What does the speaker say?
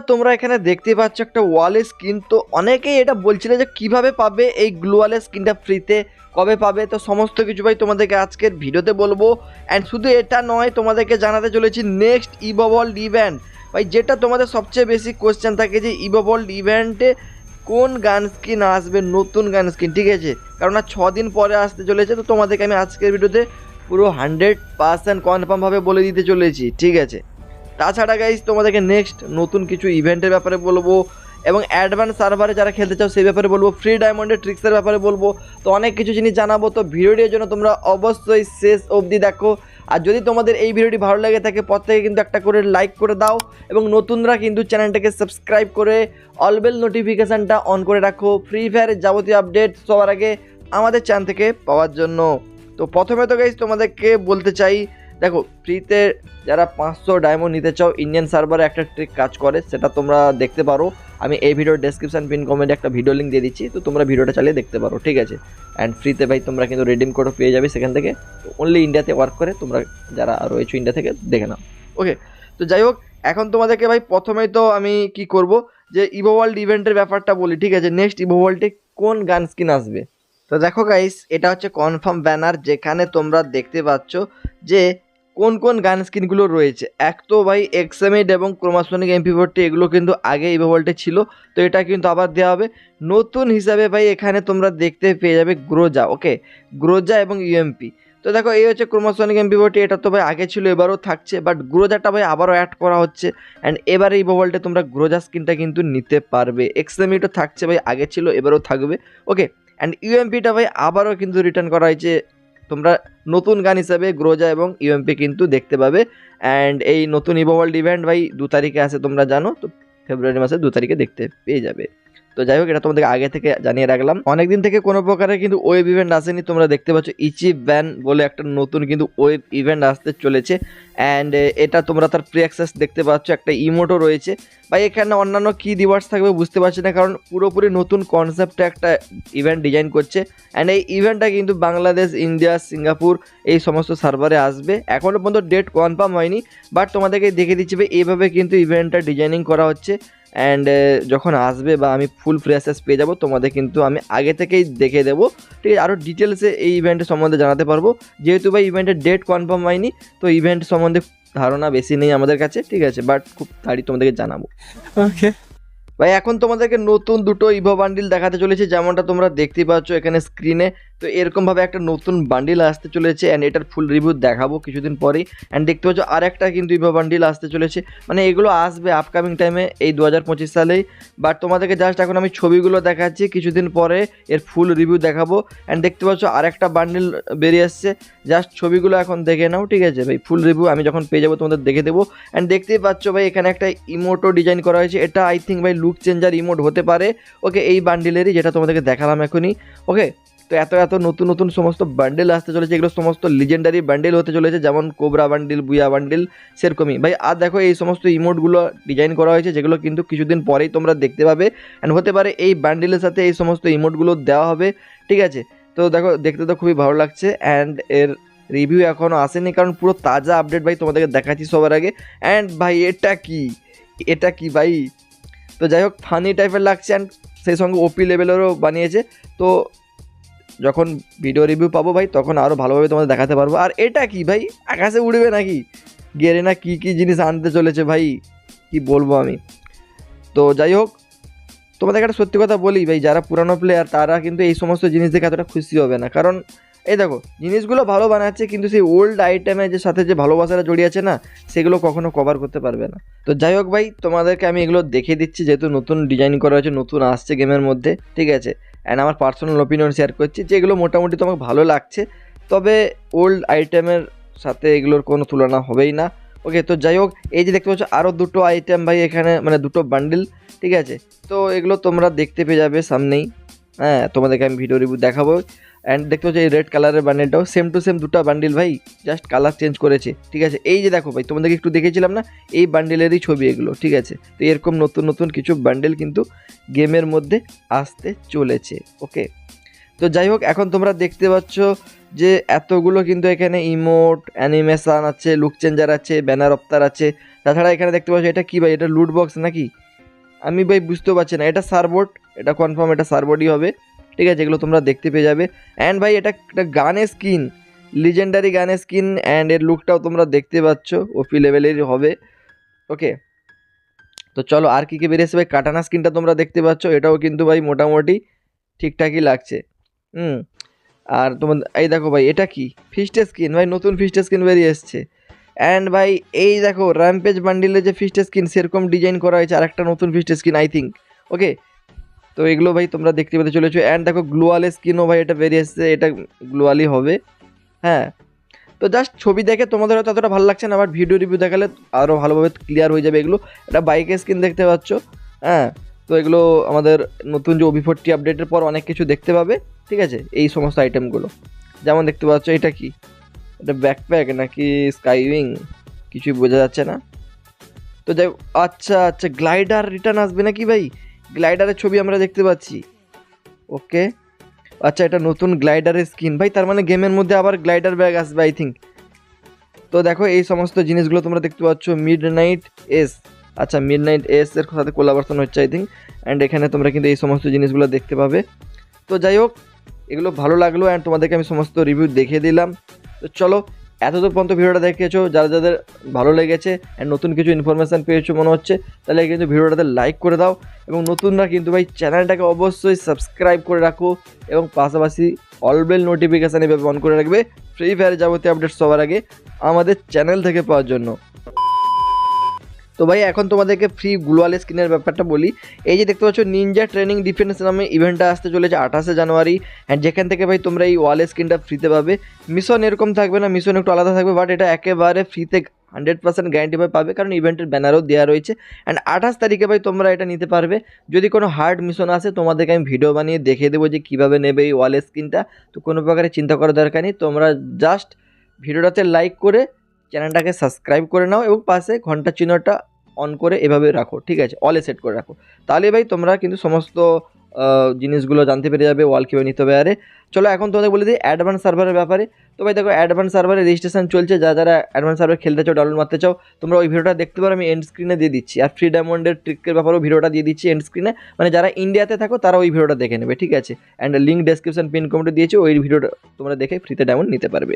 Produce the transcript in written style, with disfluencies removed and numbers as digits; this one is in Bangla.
তোমরা এখানে দেখতে পাচ্ছ একটা ওয়ালের স্কিন। তো অনেকেই এটা বলছিলে যে কিভাবে পাবে এই গ্লোয়ালের স্কিনটা ফ্রিতে, কবে পাবে। তো সমস্ত কিছু ভাই তোমাদেরকে আজকের ভিডিওতে বলবো। অ্যান্ড শুধু এটা নয়, তোমাদেরকে জানাতে চলেছি নেক্সট ইভোভল্ড ইভেন্ট ভাই, যেটা তোমাদের সবচেয়ে বেশি কোশ্চেন থাকে যে ইভোভল্ড ইভেন্টে কোন গান স্কিন আসবে, নতুন গান স্কিন, ঠিক আছে, কারণ আর 6 দিন পরে আসতে চলেছে। তো তোমাদেরকে আমি আজকের ভিডিওতে পুরো 100% কনফার্মভাবে বলে দিতে চলেছি, ঠিক আছে। তাছাড়া গাইস তোমাদেরকে নেক্সট নতুন কিছু ইভেন্টের ব্যাপারে বলবো, এবং অ্যাডভান্স সার্ভারে যারা খেলতে চাও সেই ব্যাপারে বলবো, ফ্রি ডায়মন্ডের ট্রিক্সের ব্যাপারে বলবো। তো অনেক কিছু জিনিস জানাবো। তো ভিডিওটির জন্য তোমরা অবশ্যই শেষ অবধি দেখো। আর যদি তোমাদের এই ভিডিওটি ভালো লাগে থাকে, প্রত্যেকে কিন্তু একটা করে লাইক করে দাও, এবং নতুনরা কিন্তু চ্যানেলটাকে সাবস্ক্রাইব করে অল বেল নোটিফিকেশানটা অন করে রাখো ফ্রি ফায়ারের যাবতীয় আপডেট সবার আগে আমাদের চ্যানেল থেকে পাওয়ার জন্য। তো প্রথমে তো গাইস তোমাদেরকে বলতে চাই, দেখো ফ্রিতে যারা 500 ডায়মন্ড নিতে চাও, ইন্ডিয়ান সার্ভারে একটা ট্রিক কাজ করে, সেটা তোমরা দেখতে পারো। আমি এই ভিডিওর ডেসক্রিপশন পিন কমেন্টে একটা ভিডিও লিঙ্ক দিয়ে দিচ্ছি, তো তোমরা ভিডিওটা চালিয়ে দেখতে পারো, ঠিক আছে। অ্যান্ড ফ্রিতে ভাই তোমরা কিন্তু রিডিম কোডও পেয়ে যাবে সেখান থেকে। তো অনলি ইন্ডিয়াতে ওয়ার্ক করে, তোমরা যারা রয়েছো ইন্ডিয়া থেকে দেখে নাও, ওকে। তো যাই হোক, এখন তোমাদেরকে ভাই প্রথমেই তো আমি কি করব, যে ইভোভল্ড ইভেন্টের ব্যাপারটা বলি, ঠিক আছে। নেক্সট ইভোভল্ডে কোন গান স্কিন আসবে। তো দেখো গাইস, এটা হচ্ছে কনফার্ম ব্যানার, যেখানে তোমরা দেখতে পাচ্ছ যে কোন কোন গান স্কিনগুলো রয়েছে। এক তো ভাই এক্সএমএড এবং ক্রোমাসোনিক MP40 এগুলো কিন্তু আগে ইভোভল্টে ছিল, তো এটা কিন্তু আবার দেওয়া হবে নতুন হিসাবে ভাই। এখানে তোমরা দেখতে পেয়ে যাবে গ্রোজা, ওকে, গ্রোজা এবং ইউএমপি। তো দেখো এই হচ্ছে ক্রোমাসোনিক MP40, এটা তো ভাই আগে ছিল, এবারও থাকছে, বাট গ্রোজাটা ভাই আবারও অ্যাড করা হচ্ছে। অ্যান্ড এবারে ইভোভল্টে তোমরা গ্রোজা স্কিনটা কিন্তু নিতে পারবে। এক্সএমএডও থাকছে ভাই, আগে ছিল এবারও থাকবে, ওকে। অ্যান্ড ইউএমপিটা ভাই আবারও কিন্তু রিটার্ন করা হয়েছে, তোমরা নতুন গান হিসাবে গ্রোজা এবং ইউএমপি কিন্তু দেখতে পাবে। অ্যান্ড এই নতুন ইভোভল্ড ইভেন্ট ভাই 2 তারিখে আসে, তোমরা জানো, তো ফেব্রুয়ারি মাসের 2 তারিখে দেখতে পেয়ে যাবে। তো যাই হোক, এটা তোমাদেরকে আগে থেকে জানিয়ে রাখলাম। অনেকদিন থেকে কোনো প্রকারের কিন্তু ওয়েব ইভেন্ট আসেনি, তোমরা দেখতে পাচ্ছ ইচি ব্যান বলে একটা নতুন কিন্তু ওয়েব ইভেন্ট আসতে চলেছে। অ্যান্ড এটা তোমরা তার প্রি অ্যাক্সেস দেখতে পাচ্ছ, একটা ইমোটও রয়েছে ভাই। এখানে অন্যান্য কী রিওয়ার্ডস থাকবে বুঝতে পারছি না, কারণ পুরোপুরি নতুন কনসেপ্টে একটা ইভেন্ট ডিজাইন করছে। অ্যান্ড এই ইভেন্টটা কিন্তু বাংলাদেশ, ইন্ডিয়া, সিঙ্গাপুর এই সমস্ত সার্ভারে আসবে। এখনও পর্যন্ত ডেট কনফার্ম হয়নি, বাট তোমাদেরকে দেখে দিচ্ছি ভাই এইভাবে কিন্তু ইভেন্টটা ডিজাইনিং করা হচ্ছে। অ্যান্ড যখন আসবে বা আমি ফুল ফ্রি অ্যাক্সেস পেয়ে যাবো, তোমাদের কিন্তু আমি আগে থেকেই দেখে দেবো, ঠিক আছে। আরও ডিটেলসে এই ইভেন্টের সম্বন্ধে জানাতে পারবো, যেহেতু ভাই ইভেন্টের ডেট কনফার্ম হয়নি, তো ইভেন্ট সম্বন্ধে ধারণা বেশি নেই আমাদের কাছে, ঠিক আছে, বাট খুব তাড়াতাড়ি তোমাদেরকে জানাবো, ওকে ভাই। এখন তোমাদেরকে নতুন দুটো ইভো বান্ডিল দেখাতে চলেছে, যেমনটা তোমরা দেখতে পাচ্ছ এখানে স্ক্রিনে। তো এরকমভাবে একটা নতুন বান্ডিল আসতে চলেছে, অ্যান্ড এটার ফুল রিভিউ দেখাবো কিছুদিন পরেই। অ্যান্ড দেখতে পাচ্ছ আর একটা কিন্তু ইভো বান্ডিল আসতে চলেছে, মানে এগুলো আসবে আপকামিং টাইমে এই 2025 সালেই। বাট তোমাদেরকে জাস্ট এখন আমি ছবিগুলো দেখাচ্ছি, কিছুদিন পরে এর ফুল রিভিউ দেখাবো। অ্যান্ড দেখতে পাচ্ছ আর একটা বান্ডিল বেরিয়ে আসছে, জাস্ট ছবিগুলো এখন দেখে নাও, ঠিক আছে ভাই। ফুল রিভিউ আমি যখন পেয়ে যাবো তোমাদের দেখে দেবো। অ্যান্ড দেখতেই পাচ্ছ ভাই এখানে একটা ইমোটো ডিজাইন করা হয়েছে, এটা আই থিঙ্ক ভাই লুক চেঞ্জার ইমোট হতে পারে, ওকে, এই বান্ডিলেরই, যেটা তোমাদেরকে দেখালাম এখনই, ওকে। তো এত নতুন নতুন সমস্ত বান্ডেল আসতে চলেছে, এগুলো সমস্ত লিজেন্ডারি বান্ডেল হতে চলেছে, যেমন কোবরা বান্ডিল, বুয়া বান্ডিল, সেরকমই ভাই। আর দেখো এই সমস্ত ইমোটগুলো ডিজাইন করা হয়েছে, যেগুলো কিন্তু কিছুদিন পরেই তোমরা দেখতে পাবে। অ্যান্ড হতে পারে এই বান্ডিলের সাথে এই সমস্ত ইমোটগুলো দেওয়া হবে, ঠিক আছে। তো দেখো দেখতে তো খুবই ভালো লাগছে। অ্যান্ড এর রিভিউ এখনও আসেনি, কারণ পুরো তাজা আপডেট ভাই তোমাদেরকে দেখাচ্ছি সবার আগে। অ্যান্ড ভাই এটা কি ভাই, তো যাই হোক ফানি টাইপের লাগছে। অ্যান্ড সেই সঙ্গে ওপি লেভেলেরও বানিয়েছে। তো যখন ভিডিও রিভিউ পাবো ভাই, তখন আরও ভালোভাবে তোমাদের দেখাতে পারবো। আর এটা কি ভাই, আকাশে উড়বে নাকি, গেরে না কী কী জিনিস আনতে চলেছে ভাই, কি বলবো আমি। তো যাই হোক, তোমাদেরকে একটা সত্যি কথা বলি ভাই, যারা পুরানো প্লেয়ার তারা কিন্তু এই সমস্ত জিনিস দেখে এতটা খুশি হবে না, কারণ এই দেখো জিনিসগুলো ভালো বানাচ্ছে, কিন্তু সেই ওল্ড আইটেমের যে সাথে যে ভালোবাসাটা জড়িয়ে আছে না, সেগুলো কখনো কভার করতে পারবে না। তো যাই হোক ভাই, তোমাদেরকে আমি এগুলো দেখিয়ে দিচ্ছি, যেহেতু নতুন ডিজাইন করা হয়েছে, নতুন আসছে গেমের মধ্যে, ঠিক আছে। অ্যান্ড আমার পার্সোনাল ওপিনিয়ন শেয়ার করছি, যে এগুলো মোটামুটি তোমাকে ভালো লাগছে, তবে ওল্ড আইটেমের সাথে এগুলোর কোনো তুলনা হবেই না, ওকে। তো যাই হোক, এই যে দেখতে পাচ্ছ আরও দুটো আইটেম ভাই এখানে, মানে দুটো বান্ডিল, ঠিক আছে। তো এগুলো তোমরা দেখতে পেয়ে যাবে সামনেই, হ্যাঁ, তোমাদেরকে আমি ভিডিও রিভিউ দেখাবো। অ্যান্ড দেখতে পাচ্ছ এই রেড কালারের বান্ডিলটাও সেম টু সেম দুটো বান্ডিল ভাই, জাস্ট কালার চেঞ্জ করেছে, ঠিক আছে। এই যে দেখো ভাই, তোমাদেরকে একটু দেখেছিলাম না, এই বান্ডিলেরই ছবি এগুলো, ঠিক আছে। তো এরকম নতুন নতুন কিছু বান্ডিল কিন্তু গেমের মধ্যে আসতে চলেছে, ওকে। তো যাই হোক, এখন তোমরা দেখতে পাচ্ছ যে এতগুলো কিন্তু এখানে ইমোট অ্যানিমেশন আছে, লুক চেঞ্জার আছে, ব্যানার অফতার আছে। তাছাড়া এখানে দেখতে পাচ্ছ এটা কি ভাই, এটা লুট বক্স নাকি? আমি ভাই বুঝতেও পারছি না। এটা সারবোর্ড, এটা কনফার্ম এটা সারবোর্ডই হবে। ঠিক আছে, এগুলো তোমরা দেখতে পেয়ে যাবে। অ্যান্ড ভাই এটা একটা গানের স্কিন, লিজেন্ডারি গানের স্কিন, অ্যান্ড এর লুকটাও তোমরা দেখতে পাচ্ছ ওপি লেভেলেরই হবে। ওকে, তো চলো আর কি বেরিয়েছে ভাই। কাটানা স্কিনটা তোমরা দেখতে পাচ্ছ, এটাও কিন্তু ভাই মোটামুটি ঠিকঠাকই লাগছে। হুম, আর তোমার এই দেখো ভাই এটা কি, ফিস্টের স্কিন ভাই, নতুন ফিস্টের স্কিন বেরিয়ে এসছে। অ্যান্ড ভাই এই দেখো র্যাম্পেজ বান্ডিলে যে ফিস্টের স্কিন সেরকম ডিজাইন করা হয়েছে, আর একটা নতুন ফিস্টের স্কিন আই থিঙ্ক। ওকে, তো এগুলো ভাই তোমরা দেখতে পেতে চলেছো। অ্যান্ড দেখো গ্লোয়ালের স্কিনও ভাই এটা বেরিয়ে এসছে, এটা গ্লোয়ালই হবে। হ্যাঁ, তো জাস্ট ছবি দেখে তোমাদের হয়তো এতটা ভালো লাগছে না, বাট ভিডিও রিভিউ দেখালে আরও ভালোভাবে ক্লিয়ার হয়ে যাবে এগুলো। এটা বাইকের স্কিন দেখতে পাচ্ছ। হ্যাঁ, তো এগুলো আমাদের নতুন যে OB40 আপডেটের পর অনেক কিছু দেখতে পাবে। ঠিক আছে, এই সমস্ত আইটেমগুলো যেমন দেখতে পাচ্ছ। এটা কি, এটা ব্যাকপ্যাক নাকি স্কাইউইং, কিছুই বোঝা যাচ্ছে না। তো যাই, আচ্ছা আচ্ছা, গ্লাইডার রিটার্ন আসবে নাকি ভাই? গ্লাইডারের ছবি আমরা দেখতে পাচ্ছি। ওকে, আচ্ছা এটা নতুন গ্লাইডারের স্কিন ভাই, তার মানে গেমের মধ্যে আবার গ্লাইডার ব্যাগ আসবে আই থিঙ্ক। তো দেখো এই সমস্ত জিনিসগুলো তোমরা দেখতে পাচ্ছ। মিডনাইট এস, আচ্ছা মিডনাইট এস এর সাথে কোলাবোরেশন হচ্ছে আই থিঙ্ক। অ্যান্ড এখানে তোমরা কিন্তু এই সমস্ত জিনিসগুলো দেখতে পাবে। তো যাই হোক, এগুলো ভালো লাগলো অ্যান্ড তোমাদেরকে আমি সমস্ত রিভিউ দেখিয়ে দিলাম। তো চলো, এতদূর পর্যন্ত ভিডিওটা দেখেছো, যাদের ভালো লেগেছে অ্যান্ড নতুন কিছু ইনফরমেশান পেয়েছো মনে হচ্ছে, তাহলে কিন্তু ভিডিওটাতে লাইক করে দাও। এবং নতুনরা কিন্তু ভাই চ্যানেলটাকে অবশ্যই সাবস্ক্রাইব করে রাখো, এবং পাশাপাশি অল বেল নোটিফিকেশান এভাবে অন করে রাখবে ফ্রি ফায়ার যাবতীয় আপডেট সবার আগে আমাদের চ্যানেল থেকে পাওয়ার জন্য। তো ভাই এখন তোমাদেরকে ফ্রি গ্লোয়াল স্কিনের ব্যাপারটা বলি। এই যে দেখতে পাচ্ছ নিনজা ট্রেনিং ডিফেন্স নামে ইভেন্টটা আসতে চলেছে 28শে জানুয়ারি। অ্যান্ড যেখান থেকে ভাই তোমরা এই ওয়াল স্কিনটা ফ্রিতে পাবে। মিশন এরকম থাকবে না, মিশন একটু আলাদা থাকবে, বাট এটা একেবারে ফ্রিতে 100% গ্যারান্টি ভাই পাবে, কারণ ইভেন্টের ব্যানারও দেওয়া রয়েছে। অ্যান্ড 28 তারিখে ভাই তোমরা এটা নিতে পারবে। যদি কোনো হার্ড মিশন আসে তোমাদেরকে আমি ভিডিও বানিয়ে দেখিয়ে দেবো যে কীভাবে নেবে এই ওয়াল স্কিনটা। তো কোনো প্রকারে চিন্তা করার দরকার নেই, তোমরা জাস্ট ভিডিওটাতে লাইক করে চ্যানেলটাকে সাবস্ক্রাইব করে নাও এবং পাশে ঘন্টা চিহ্নটা অন করে এভাবে রাখো। ঠিক আছে, অলে সেট করে রাখো, তাহলে ভাই তোমরা কিন্তু সমস্ত জিনিসগুলো জানতে পেরে যাবে ওয়াল কীভাবে নিতে হবে। আরে চলো এখন তোমাদের বলে দিই অ্যাডভান্স সার্ভারের ব্যাপারে। তো ভাই দেখো অ্যাডভান্স সার্ভারে রেজিস্ট্রেশন চলছে, যারা অ্যাডভান্স সার্ভার খেলতে চাও, ডাউনলোড মারতে চাও, তোমরা ওই ভিডিওটা দেখতে পারো, আমি এন্ড স্ক্রিনে দিয়ে দিচ্ছি। আর ফ্রি ডায়মন্ডের ট্রিকের ব্যাপারেও ভিডিওটা দিয়ে দিচ্ছি এন্ড স্ক্রিনে, মানে যারা ইন্ডিয়াতে থাকো তারা ওই ভিডিওটা দেখে নেবে। ঠিক আছে, অ্যান্ড লিঙ্ক ডেসক্রিপশন পিন কমেন্টে দিয়েছি, ওই ভিডিওটা তোমরা দেখে ফ্রিতে ডায়মন্ড নিতে পারবে।